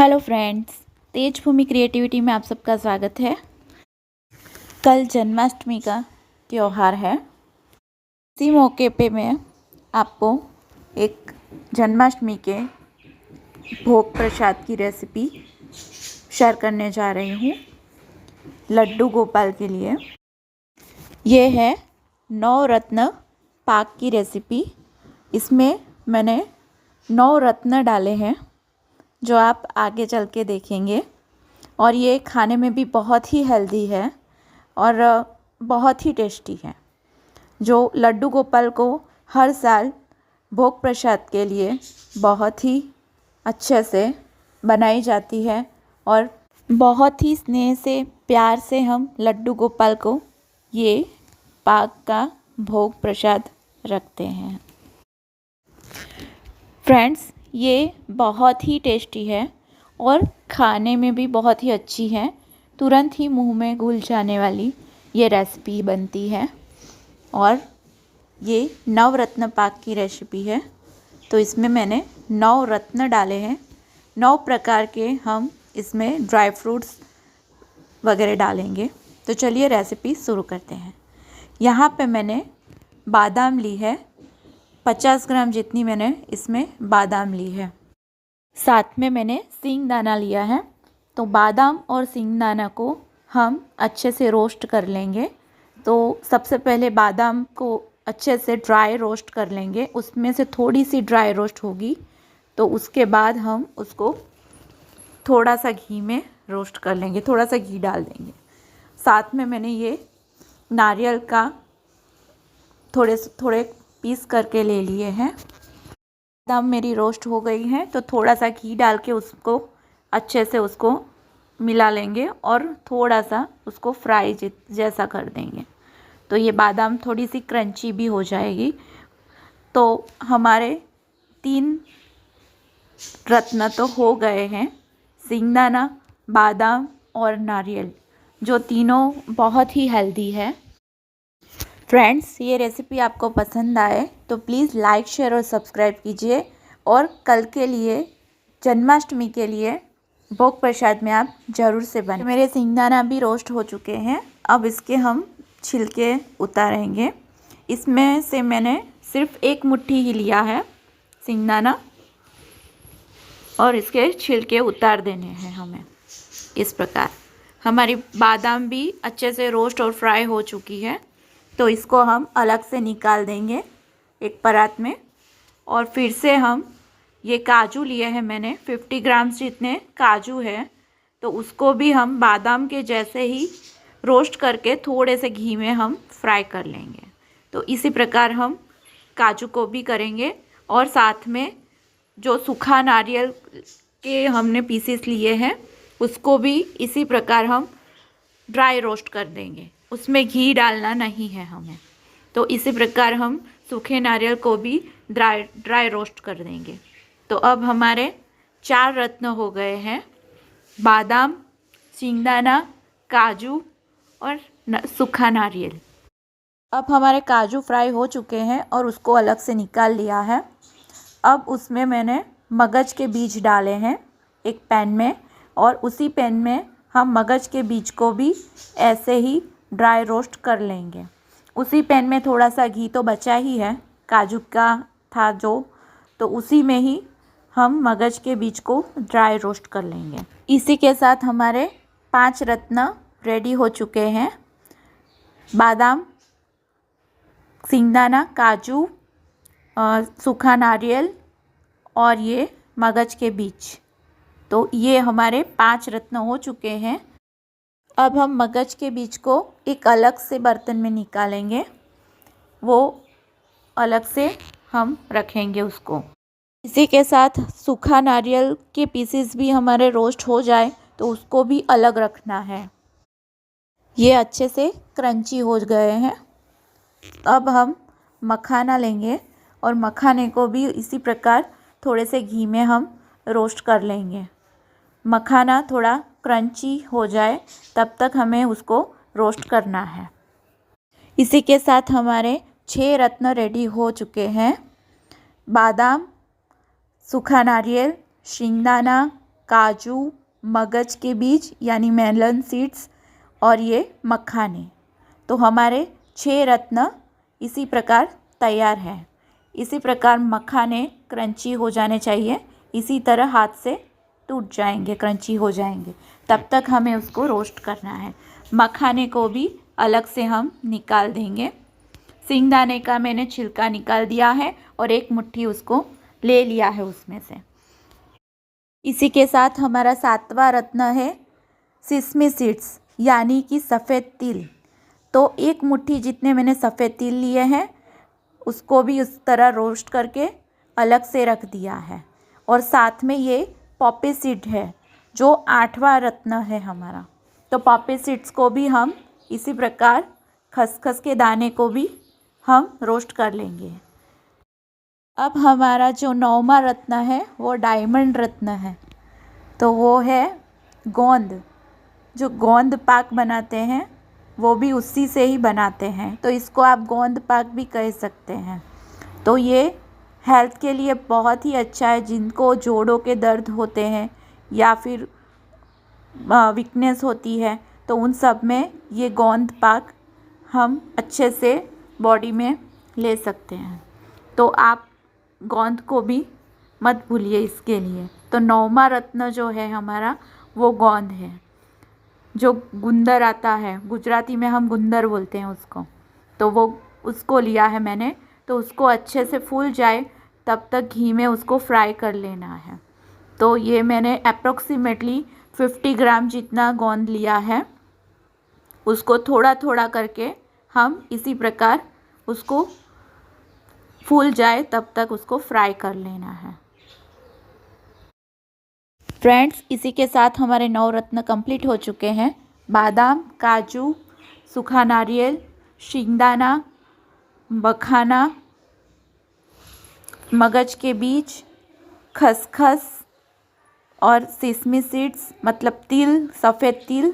Hello friends, तेज भूमि creativity में आप सबका स्वागत है। कल जन्माष्टमी का त्यौहार है। इसी मौके पे मैं आपको एक जन्माष्टमी के भोग प्रसाद की रेसिपी शेयर करने जा रही हूँ लड्डू गोपाल के लिए। ये है नवरत्न पाक की रेसिपी। इसमें मैंने 9 रत्न डाले हैं जो आप आगे चल के देखेंगे। और ये खाने में भी बहुत ही हेल्दी है और बहुत ही टेस्टी है, जो लड्डू गोपाल को हर साल भोग प्रसाद के लिए बहुत ही अच्छे से बनाई जाती है और बहुत ही स्नेह से प्यार से हम लड्डू गोपाल को ये पाक का भोग प्रसाद रखते हैं। फ्रेंड्स, ये बहुत ही टेस्टी है और खाने में भी बहुत ही अच्छी है। तुरंत ही मुंह में घुल जाने वाली ये रेसिपी बनती है और ये नवरत्न पाक की रेसिपी है। तो इसमें मैंने 9 रत्न डाले हैं। 9 प्रकार के हम इसमें ड्राई फ्रूट्स वगैरह डालेंगे। तो चलिए रेसिपी शुरू करते हैं। यहाँ पे मैंने बादाम ली है, 50 ग्राम जितनी मैंने इसमें बादाम ली है। साथ में मैंने सींगदाना लिया है। तो बादाम और सींगदाना को हम अच्छे से रोस्ट कर लेंगे। तो सबसे पहले बादाम को अच्छे से ड्राई रोस्ट कर लेंगे। उसमें से थोड़ी सी ड्राई रोस्ट होगी तो उसके बाद हम उसको थोड़ा सा घी में रोस्ट कर लेंगे, थोड़ा सा घी डाल देंगे। साथ में मैंने ये नारियल का थोड़े थोड़े पीस करके ले लिए हैं। बादाम मेरी रोस्ट हो गई है तो थोड़ा सा घी डाल के उसको अच्छे से उसको मिला लेंगे और थोड़ा सा उसको फ्राई जैसा कर देंगे। तो ये बादाम थोड़ी सी क्रंची भी हो जाएगी। तो हमारे 3 रत्न तो हो गए हैं, सींगदाना, बादाम और नारियल, जो तीनों बहुत ही हेल्दी है। फ्रेंड्स, ये रेसिपी आपको पसंद आए तो प्लीज़ लाइक, शेयर और सब्सक्राइब कीजिए। और कल के लिए, जन्माष्टमी के लिए भोग प्रसाद में आप ज़रूर से बनाएं। मेरे सींगदाना भी रोस्ट हो चुके हैं। अब इसके हम छिलके उतारेंगे। इसमें से मैंने सिर्फ 1 मुट्ठी ही लिया है सींगदाना और इसके छिलके उतार देने हैं हमें। इस प्रकार हमारी बादाम भी अच्छे से रोस्ट और फ्राई हो चुकी है। तो इसको हम अलग से निकाल देंगे एक परात में। और फिर से हम ये काजू लिए हैं मैंने, 50 ग्राम जितने काजू है। तो उसको भी हम बादाम के जैसे ही रोस्ट करके थोड़े से घी में हम फ्राई कर लेंगे। तो इसी प्रकार हम काजू को भी करेंगे। और साथ में जो सूखा नारियल के हमने पीसेस लिए हैं उसको भी इसी प्रकार हम ड्राई रोस्ट कर देंगे। उसमें घी डालना नहीं है हमें। तो इसी प्रकार हम सूखे नारियल को भी ड्राई रोस्ट कर देंगे। तो अब हमारे 4 रत्न हो गए हैं, बादाम, सींगदाना, काजू और सूखा नारियल। अब हमारे काजू फ्राई हो चुके हैं और उसको अलग से निकाल लिया है। अब उसमें मैंने मगज के बीज डाले हैं एक पैन में और उसी पैन में हम मगज के बीज को भी ऐसे ही ड्राई रोस्ट कर लेंगे। उसी पैन में थोड़ा सा घी तो बचा ही है, काजू का था जो, तो उसी में ही हम मगज के बीज को ड्राई रोस्ट कर लेंगे। इसी के साथ हमारे 5 रत्न रेडी हो चुके हैं, बादाम, सींगदाना, काजू, सूखा नारियल और ये मगज के बीज। तो ये हमारे 5 रत्न हो चुके हैं। अब हम मगज के बीज को एक अलग से बर्तन में निकालेंगे, वो अलग से हम रखेंगे उसको। इसी के साथ सूखा नारियल के पीसेस भी हमारे रोस्ट हो जाए तो उसको भी अलग रखना है। ये अच्छे से क्रंची हो गए हैं। अब हम मखाना लेंगे और मखाने को भी इसी प्रकार थोड़े से घी में हम रोस्ट कर लेंगे। मखाना थोड़ा क्रंची हो जाए तब तक हमें उसको रोस्ट करना है। इसी के साथ हमारे 6 रत्न रेडी हो चुके हैं, बादाम, सूखा नारियल, सींगदाना, काजू, मगज के बीज यानी मेलन सीड्स और ये मखाने। तो हमारे 6 रत्न इसी प्रकार तैयार है। इसी प्रकार मखाने क्रंची हो जाने चाहिए, इसी तरह हाथ से टूट जाएंगे, क्रंची हो जाएंगे, तब तक हमें उसको रोस्ट करना है। मखाने को भी अलग से हम निकाल देंगे। सिंगदाने का मैंने छिलका निकाल दिया है और एक मुट्ठी उसको ले लिया है उसमें से। इसी के साथ हमारा 7वां रत्न है सिसमी सीड्स यानी कि सफ़ेद तिल। तो एक मुट्ठी जितने मैंने सफ़ेद तिल लिए हैं उसको भी उस तरह रोस्ट करके अलग से रख दिया है। और साथ में ये पॉपी सीड है जो 8वां रत्न है हमारा। तो पॉपी सीड्स को भी हम इसी प्रकार खसखस के दाने को भी हम रोस्ट कर लेंगे। अब हमारा जो 9वां रत्न है वो डायमंड रत्न है। तो वो है गोंद। जो गोंद पाक बनाते हैं वो भी उसी से ही बनाते हैं, तो इसको आप गोंद पाक भी कह सकते हैं। तो ये हेल्थ के लिए बहुत ही अच्छा है। जिनको जोड़ों के दर्द होते हैं या फिर वीकनेस होती है तो उन सब में ये गोंद पाक हम अच्छे से बॉडी में ले सकते हैं। तो आप गोंद को भी मत भूलिए इसके लिए। तो 9वां रत्न जो है हमारा वो गोंद है। जो गुंदर आता है, गुजराती में हम गुंदर बोलते हैं उसको, तो वो उसको लिया है मैंने। तो उसको अच्छे से फूल जाए तब तक घी में उसको फ्राई कर लेना है। तो ये मैंने अप्रॉक्सीमेटली 50 ग्राम जितना गोंद लिया है। उसको थोड़ा थोड़ा करके हम इसी प्रकार उसको फूल जाए तब तक उसको फ्राई कर लेना है। फ्रेंड्स, इसी के साथ हमारे 9 रत्न कंप्लीट हो चुके हैं। बादाम, काजू, सूखा नारियल, शिंगदाना, मखाना, मगज के बीज, खसखस और सिसमी सीड्स मतलब तिल, सफ़ेद तिल,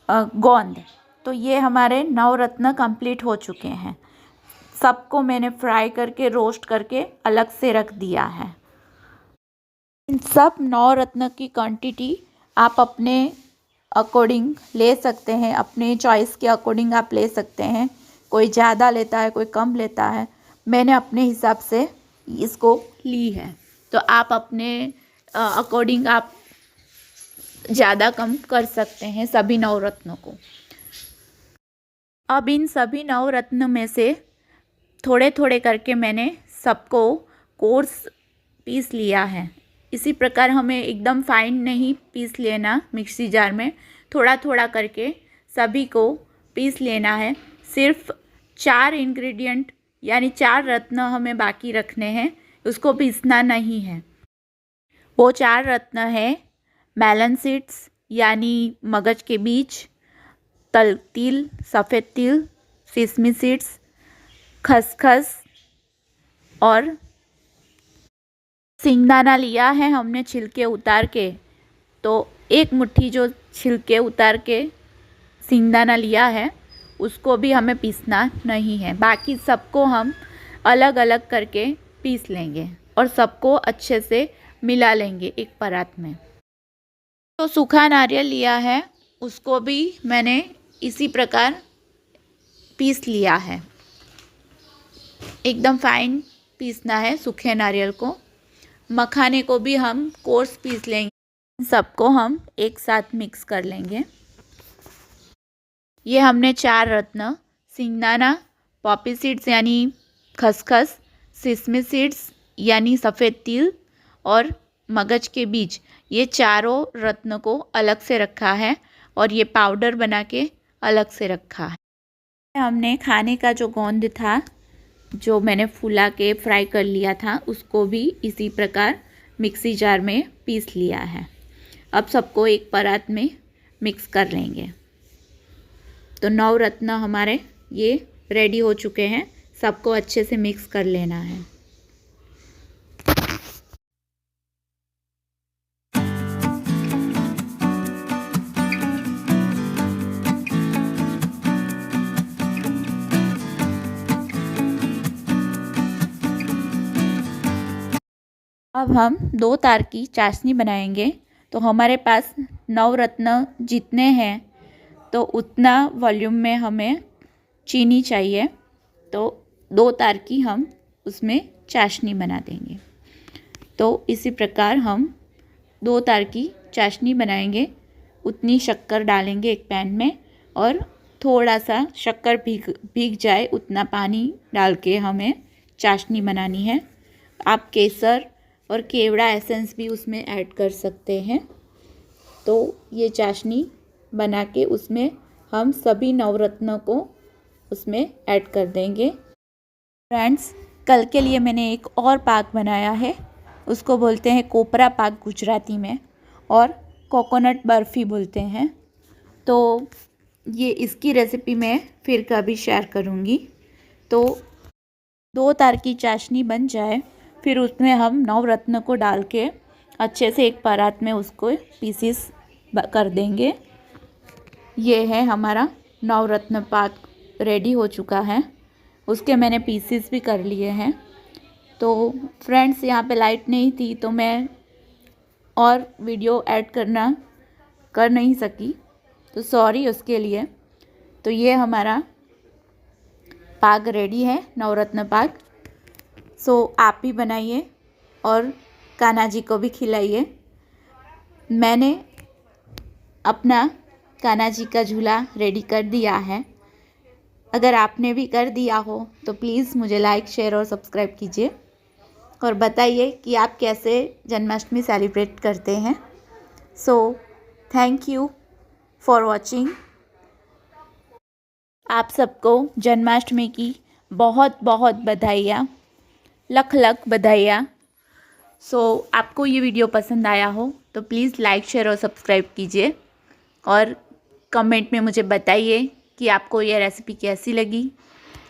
गोंद। तो ये हमारे 9 रत्न कंप्लीट हो चुके हैं। सबको मैंने फ्राई करके रोस्ट करके अलग से रख दिया है। इन सब 9 रत्न की क्वांटिटी आप अपने अकॉर्डिंग ले सकते हैं, अपने चॉइस के अकॉर्डिंग आप ले सकते हैं। कोई ज़्यादा लेता है, कोई कम लेता है। मैंने अपने हिसाब से इसको ली है। तो आप अपने अकॉर्डिंग आप ज़्यादा कम कर सकते हैं सभी 9 रत्नों को। अब इन सभी 9 रत्न में से थोड़े थोड़े करके मैंने सबको कोर्स पीस लिया है। इसी प्रकार हमें एकदम फाइन नहीं पीस लेना, मिक्सी जार में थोड़ा थोड़ा करके सभी को पीस लेना है। सिर्फ 4 इंग्रेडिएंट यानी 4 रत्न हमें बाकी रखने हैं, उसको पीसना नहीं है। वो 4 रत्न है मेलन सीड्स यानी मगज के बीज, तिल, सफ़ेद तिल, सिसमी सीड्स, खसखस और सिंगदाना लिया है हमने छिलके उतार के। तो एक मुट्ठी जो छिलके उतार के सिंगदाना लिया है उसको भी हमें पीसना नहीं है। बाकी सबको हम अलग अलग करके पीस लेंगे और सबको अच्छे से मिला लेंगे एक परात में। तो सूखा नारियल लिया है, उसको भी मैंने इसी प्रकार पीस लिया है। एकदम फाइन पीसना है सूखे नारियल को। मखाने को भी हम कोर्स पीस लेंगे। सबको हम एक साथ मिक्स कर लेंगे। ये हमने 4 रत्न सिंगदाना, पॉपी सीड्स यानी खसखस, सिसमी सीड्स यानी सफ़ेद तिल और मगज के बीज, ये चारों रत्न को अलग से रखा है और ये पाउडर बना के अलग से रखा है। हमने खाने का जो गोंद था जो मैंने फुला के फ्राई कर लिया था उसको भी इसी प्रकार मिक्सी जार में पीस लिया है। अब सबको एक परात में मिक्स कर लेंगे। तो 9 रत्न हमारे ये रेडी हो चुके हैं। सबको अच्छे से मिक्स कर लेना है। अब हम 2 तार की चाशनी बनाएंगे। तो हमारे पास नवरत्न जितने हैं तो उतना वॉल्यूम में हमें चीनी चाहिए। तो 2 तार की हम उसमें चाशनी बना देंगे। तो इसी प्रकार हम 2 तार की चाशनी बनाएंगे। उतनी शक्कर डालेंगे एक पैन में और थोड़ा सा शक्कर भीग जाए उतना पानी डाल के हमें चाशनी बनानी है। आप केसर और केवड़ा एसेंस भी उसमें ऐड कर सकते हैं। तो ये चाशनी बना के उसमें हम सभी नवरत्नों को उसमें ऐड कर देंगे। फ्रेंड्स, कल के लिए मैंने एक और पाक बनाया है, उसको बोलते हैं कोपरा पाक गुजराती में, और कोकोनट बर्फ़ी बोलते हैं। तो ये इसकी रेसिपी मैं फिर कभी शेयर करूँगी। तो 2 तार की चाशनी बन जाए फिर उसमें हम नवरत्न को डाल के अच्छे से एक परात में उसको पीसीस कर देंगे। ये है हमारा नवरत्न पाक रेडी हो चुका है। उसके मैंने पीसीस भी कर लिए हैं। तो फ्रेंड्स, यहाँ पे लाइट नहीं थी तो मैं और वीडियो ऐड कर नहीं सकी, तो सॉरी उसके लिए। तो ये हमारा पाक रेडी है, नवरत्न पाक। सो आप भी बनाइए और कान्हा जी को भी खिलाइए। मैंने अपना कान्हा जी का झूला रेडी कर दिया है। अगर आपने भी कर दिया हो तो प्लीज़ मुझे लाइक, शेयर और सब्सक्राइब कीजिए और बताइए कि आप कैसे जन्माष्टमी सेलिब्रेट करते हैं। So thank you for watching. आप सबको जन्माष्टमी की बहुत बहुत बधाइयाँ, लख लख बधाइयाँ। सो आपको ये वीडियो पसंद आया हो तो प्लीज़ लाइक, शेयर और सब्सक्राइब कीजिए और कमेंट में मुझे बताइए कि आपको ये रेसिपी कैसी लगी,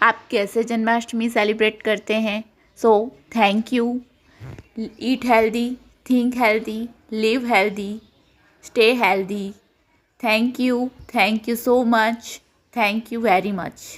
आप कैसे जन्माष्टमी सेलिब्रेट करते हैं। So thank you. Eat healthy, think healthy, live healthy, stay healthy. Thank you so much. Thank you very much.